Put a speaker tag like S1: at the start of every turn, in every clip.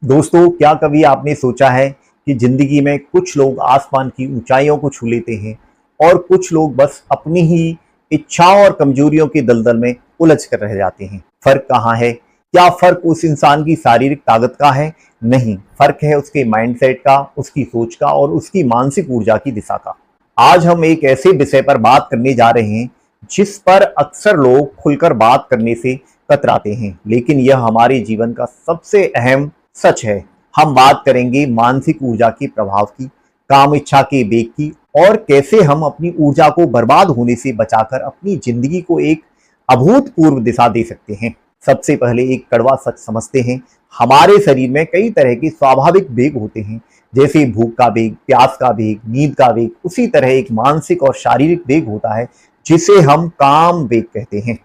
S1: दोस्तों, क्या कभी आपने सोचा है कि जिंदगी में कुछ लोग आसमान की ऊंचाइयों को छू लेते हैं और कुछ लोग बस अपनी ही इच्छाओं और कमजोरियों के दलदल में उलझ कर रह जाते हैं। फर्क कहाँ है? क्या फर्क उस इंसान की शारीरिक ताकत का है? नहीं, फर्क है उसके माइंडसेट का, उसकी सोच का और उसकी मानसिक ऊर्जा की दिशा का। आज हम एक ऐसे विषय पर बात करने जा रहे हैं जिस पर अक्सर लोग खुलकर बात करने से कतराते हैं, लेकिन यह हमारे जीवन का सबसे अहम सच है। हम बात करेंगे मानसिक ऊर्जा के प्रभाव की, काम इच्छा के वेग की और कैसे हम अपनी ऊर्जा को बर्बाद होने से बचाकर अपनी जिंदगी को एक अभूतपूर्व दिशा दे सकते हैं। सबसे पहले एक कड़वा सच समझते हैं। हमारे शरीर में कई तरह के स्वाभाविक वेग होते हैं, जैसे भूख का वेग, प्यास का वेग, नींद का वेग। उसी तरह एक मानसिक और शारीरिक वेग होता है जिसे हम काम वेग कहते हैं।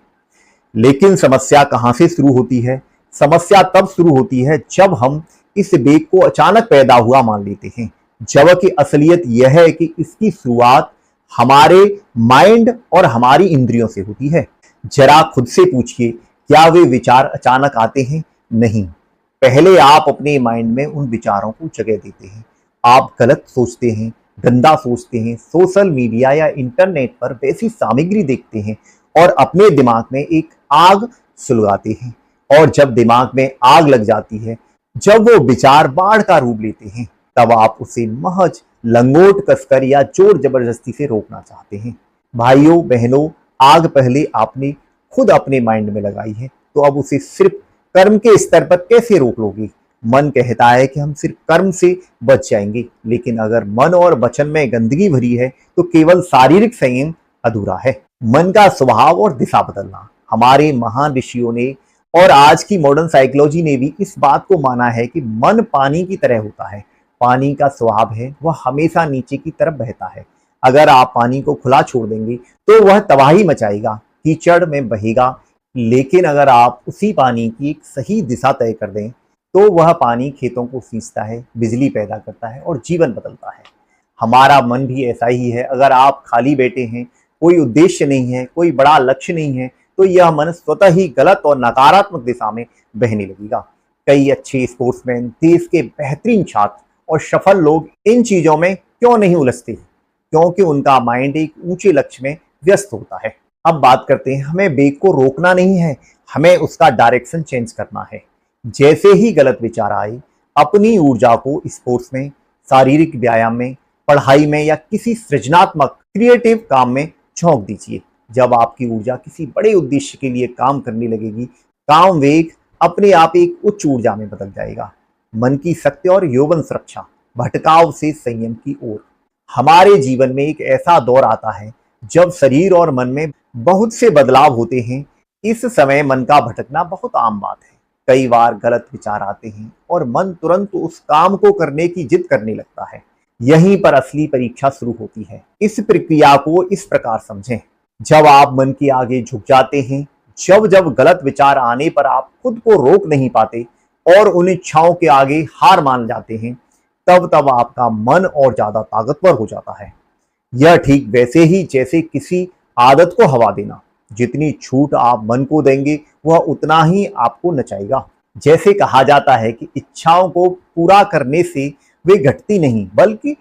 S1: लेकिन समस्या कहां से शुरू होती है? समस्या तब शुरू होती है जब हम इस वेग को अचानक पैदा हुआ मान लेते हैं, जबकि असलियत यह है कि इसकी शुरुआत हमारे माइंड और हमारी इंद्रियों से होती है। जरा खुद से पूछिए, क्या वे विचार अचानक आते हैं? नहीं, पहले आप अपने माइंड में उन विचारों को जगह देते हैं। आप गलत सोचते हैं, गंदा सोचते हैं, सोशल मीडिया या इंटरनेट पर वैसी सामग्री देखते हैं और अपने दिमाग में एक आग सुलगाते हैं। और जब दिमाग में आग लग जाती है, जब वो विचार बाढ़ का रूप लेते हैं, तब आप उसे महज लंगोट कसकर या जोर जबरदस्ती से रोकना चाहते हैं। भाइयों बहनों, आग पहले आपने खुद अपने माइंड में लगाई है, तो अब उसे सिर्फ कर्म के स्तर पर कैसे रोक लोगे? मन कहता है कि हम सिर्फ कर्म से बच जाएंगे, लेकिन अगर मन और वचन में गंदगी भरी है तो केवल शारीरिक संयम अधूरा है। मन का स्वभाव और दिशा बदलना। हमारे महान ऋषियों ने और आज की मॉडर्न साइकोलॉजी ने भी इस बात को माना है कि मन पानी की तरह होता है। पानी का स्वभाव है वह हमेशा नीचे की तरफ बहता है। अगर आप पानी को खुला छोड़ देंगे तो वह तबाही मचाएगा, कीचड़ में बहेगा। लेकिन अगर आप उसी पानी की एक सही दिशा तय कर दें तो वह पानी खेतों को सींचता है, बिजली पैदा करता है और जीवन बदलता है। हमारा मन भी ऐसा ही है। अगर आप खाली बैठे हैं, कोई उद्देश्य नहीं है, कोई बड़ा लक्ष्य नहीं है, तो यह मन स्वतः ही गलत और नकारात्मक दिशा में बहने लगेगा। कई अच्छे स्पोर्ट्समैन, देश के बेहतरीन छात्र और सफल लोग इन चीजों में क्यों नहीं उलझते? क्योंकि उनका माइंड एक ऊंचे लक्ष्य में व्यस्त होता है। अब बात करते हैं, हमें वेग को रोकना नहीं है, हमें उसका डायरेक्शन चेंज करना है। जैसे ही गलत विचार आए, अपनी ऊर्जा को स्पोर्ट्स में, शारीरिक व्यायाम में, पढ़ाई में या किसी सृजनात्मक क्रिएटिव काम में झोंक दीजिए। जब आपकी ऊर्जा किसी बड़े उद्देश्य के लिए काम करने लगेगी, काम वेग अपने आप एक उच्च ऊर्जा में बदल जाएगा। मन की शक्ति और यौवन सुरक्षा, भटकाव से संयम की ओर। हमारे जीवन में एक ऐसा दौर आता है जब शरीर और मन में बहुत से बदलाव होते हैं। इस समय मन का भटकना बहुत आम बात है। कई बार गलत विचार आते हैं और मन तुरंत उस काम को करने की जिद करने लगता है। यहीं पर असली परीक्षा शुरू होती है। इस प्रक्रिया को इस प्रकार समझें। जब आप मन के आगे झुक जाते हैं, जब जब गलत विचार आने पर आप खुद को रोक नहीं पाते और उन इच्छाओं के आगे हार मान जाते हैं, तब तब आपका मन और ज्यादा ताकतवर हो जाता है। यह ठीक वैसे ही जैसे किसी आदत को हवा देना। जितनी छूट आप मन को देंगे वह उतना ही आपको नचाएगा। जैसे कहा जाता है कि इच्छाओं को पूरा करने से वे घटती नहीं बल्कि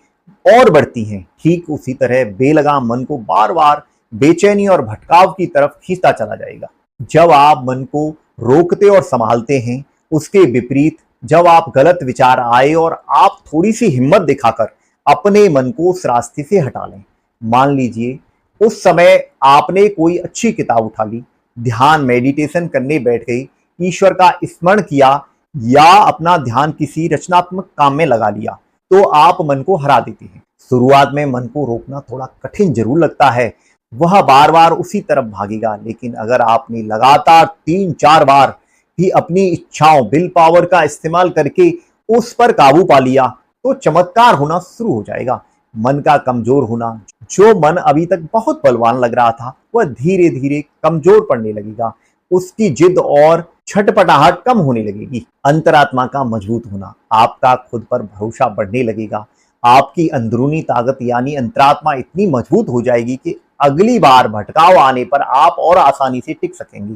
S1: और बढ़ती हैं, ठीक उसी तरह बेलगाम मन को बार बार बेचैनी और भटकाव की तरफ खींचता चला जाएगा। जब आप मन को रोकते और संभालते हैं, उसके विपरीत जब आप गलत विचार आए और आप थोड़ी सी हिम्मत दिखाकर अपने मन को उस रास्ते से हटा लें। मान लीजिए उस समय आपने कोई अच्छी किताब उठा ली, ध्यान मेडिटेशन करने बैठ गई, ईश्वर का स्मरण किया या अपना ध्यान किसी रचनात्मक काम में लगा लिया, तो आप मन को हरा देते हैं। शुरुआत में मन को रोकना थोड़ा कठिन जरूर लगता है, वह बार बार उसी तरफ भागेगा। लेकिन अगर आपने लगातार 3-4 बार भी अपनी इच्छाओं, विल पावर का इस्तेमाल करके उस पर काबू पा लिया, तो चमत्कार होना शुरू हो जाएगा। मन का कमजोर होना, जो मन अभी तक बहुत बलवान लग रहा था, वह धीरे धीरे कमजोर पड़ने लगेगा। उसकी जिद और छटपटाहट कम होने लगेगी। अंतरात्मा का मजबूत होना, आपका खुद पर भरोसा बढ़ने लगेगा। आपकी अंदरूनी ताकत यानी अंतरात्मा इतनी मजबूत हो जाएगी कि अगली बार भटकाव आने पर आप और आसानी से टिक सकेंगे।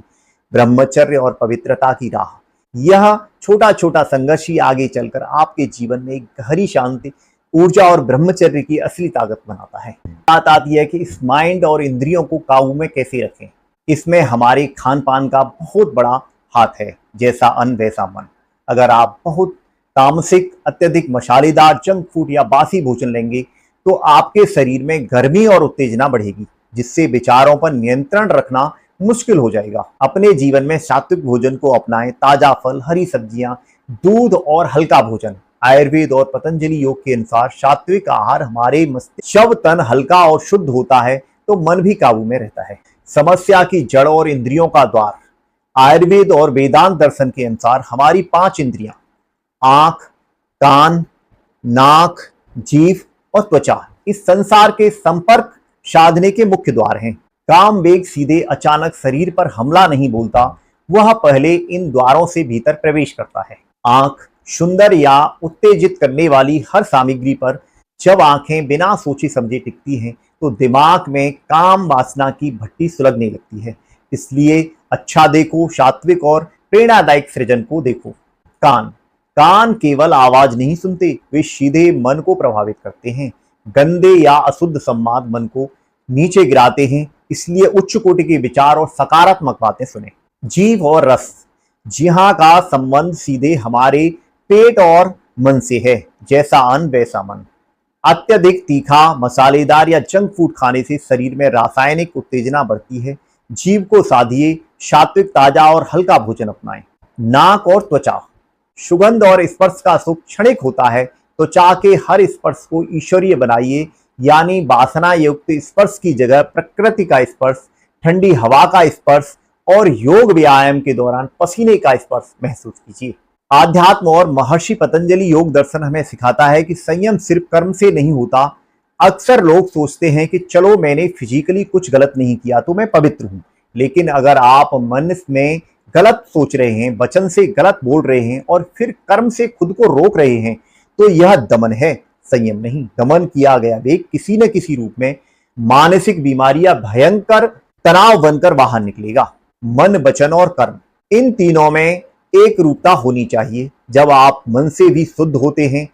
S1: ब्रह्मचर्य और पवित्रता की राह, यह छोटा छोटा संघर्ष ही आगे चलकर आपके जीवन में एक गहरी शांति, ऊर्जा और ब्रह्मचर्य की असली ताकत बनाता है। बात आती है कि इस माइंड और इंद्रियों को काबू में कैसे रखें। इसमें हमारे खान पान का बहुत बड़ा हाथ है। जैसा अन्न वैसा मन। अगर आप बहुत तामसिक, अत्यधिक मसालेदार जंक फूड या बासी भोजन लेंगे तो आपके शरीर में गर्मी और उत्तेजना बढ़ेगी, जिससे विचारों पर नियंत्रण रखना मुश्किल हो जाएगा। अपने जीवन में सात्विक भोजन को अपनाएं। ताजा फल, हरी सब्जियां, दूध और हल्का भोजन। आयुर्वेद और पतंजलि योग के अनुसार सात्विक आहार हमारे मस्तिष्क, शव तन हल्का और शुद्ध होता है तो मन भी काबू में रहता है। समस्या की जड़ और इंद्रियों का द्वार। आयुर्वेद और वेदांत दर्शन के अनुसार हमारी 5 इंद्रियां, आंख, कान, नाक, जीभ और त्वचा, इस संसार के संपर्क साधने के मुख्य द्वार हैं। काम वेग सीधे अचानक शरीर पर हमला नहीं बोलता, वह पहले इन द्वारों से भीतर प्रवेश करता है। आंख सुंदर या उत्तेजित करने वाली हर सामग्री पर जब आंखें बिना सोचे समझे टिकती हैं तो दिमाग में काम वासना की भट्टी सुलगने लगती है। इसलिए अच्छा देखो, सात्विक और प्रेरणादायक सृजन को देखो। कान कान केवल आवाज नहीं सुनते, वे सीधे मन को प्रभावित करते हैं। गंदे या अशुद्ध संवाद मन को नीचे गिराते हैं, इसलिए उच्च कोटि के विचार और सकारात्मक बातें सुने। जीभ और रस, जिहाँ का संबंध सीधे हमारे पेट और मन से है। जैसा अन्न वैसा मन। अत्यधिक तीखा, मसालेदार या जंक फूड खाने से शरीर में रासायनिक उत्तेजना बढ़ती है। जीभ को साधिए, सात्विक, ताजा और हल्का भोजन अपनाएं। नाक और त्वचा, सुगंध और स्पर्श का सुख क्षणिक होता है। त्वचा के हर स्पर्श को ईश्वरीय बनाइए, यानी वासना युक्त स्पर्श की जगह प्रकृति का स्पर्श, ठंडी हवा का स्पर्श और योग व्यायाम के दौरान पसीने का स्पर्श महसूस कीजिए। आध्यात्म और महर्षि पतंजलि योग दर्शन हमें सिखाता है कि संयम सिर्फ कर्म से नहीं होता। अक्सर लोग सोचते हैं कि चलो मैंने फिजिकली कुछ गलत नहीं किया तो मैं पवित्र हूं, लेकिन अगर आप मन में गलत सोच रहे हैं, वचन से गलत बोल रहे हैं और फिर कर्म से खुद को रोक रहे हैं तो यह दमन है, संयम नहीं। दमन किया गया वेग किसी न किसी रूप में मानसिक बीमारी या भयंकर तनाव बनकर बाहर निकलेगा। मन, वचन और कर्म, इन तीनों में एक रूपता होनी चाहिए। जब आप मन से भी शुद्ध होते हैं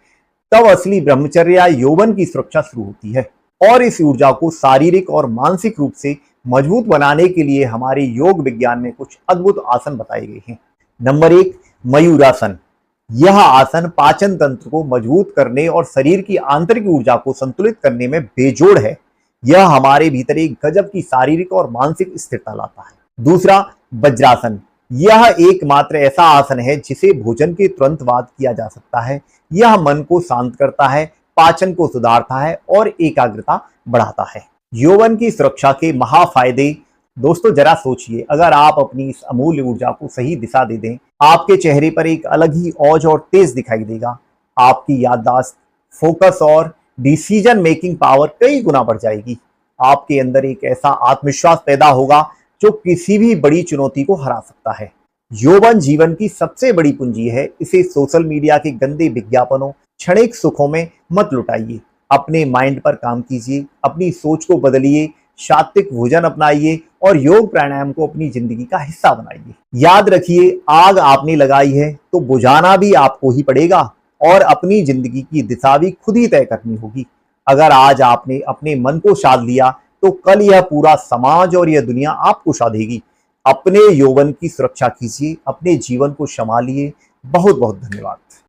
S1: तब असली ब्रह्मचर्य या यौवन की सुरक्षा शुरू होती है। और इस ऊर्जा को शारीरिक और मानसिक रूप से मजबूत बनाने के लिए हमारे योग विज्ञान में कुछ अद्भुत आसन बताए गए हैं। नंबर 1, मयूरासन। यह आसन पाचन तंत्र को मजबूत करने और शरीर की आंतरिक ऊर्जा को संतुलित करने में बेजोड़ है। यह हमारे भीतर एक गजब की शारीरिक और मानसिक स्थिरता लाता है। दूसरा, वज्रासन। यह एकमात्र ऐसा आसन है जिसे भोजन के तुरंत बाद किया जा सकता है। यह मन को शांत करता है, पाचन को सुधारता है और एकाग्रता बढ़ाता है। यौवन की सुरक्षा के महाफायदे। दोस्तों जरा सोचिए, अगर आप अपनी इस अमूल्य ऊर्जा को सही दिशा दे दें, आपके चेहरे पर एक अलग ही औज और तेज दिखाई देगा। आपकी याददाश्त, फोकस और डिसीजन मेकिंग पावर कई गुना बढ़ जाएगी। आपके अंदर एक ऐसा आत्मविश्वास पैदा होगा जो किसी भी बड़ी चुनौती को हरा सकता है। यौवन जीवन की सबसे बड़ी पूंजी है। इसे सोशल मीडिया के गंदे विज्ञापनों, क्षणिक सुखों में मत लुटाइए। अपने माइंड पर काम कीजिए, अपनी सोच को बदलिए, सात्विक भोजन अपनाइए और योग प्राणायाम को अपनी जिंदगी का हिस्सा बनाइए। याद रखिए, आग आपने लगाई है तो बुझाना भी आपको ही पड़ेगा और अपनी जिंदगी की दिशा भी खुद ही तय करनी होगी। अगर आज आपने अपने मन को साध लिया तो कल यह पूरा समाज और यह दुनिया आपको साधेगी। अपने यौवन की सुरक्षा कीजिए, अपने जीवन को संभालिए। बहुत बहुत धन्यवाद।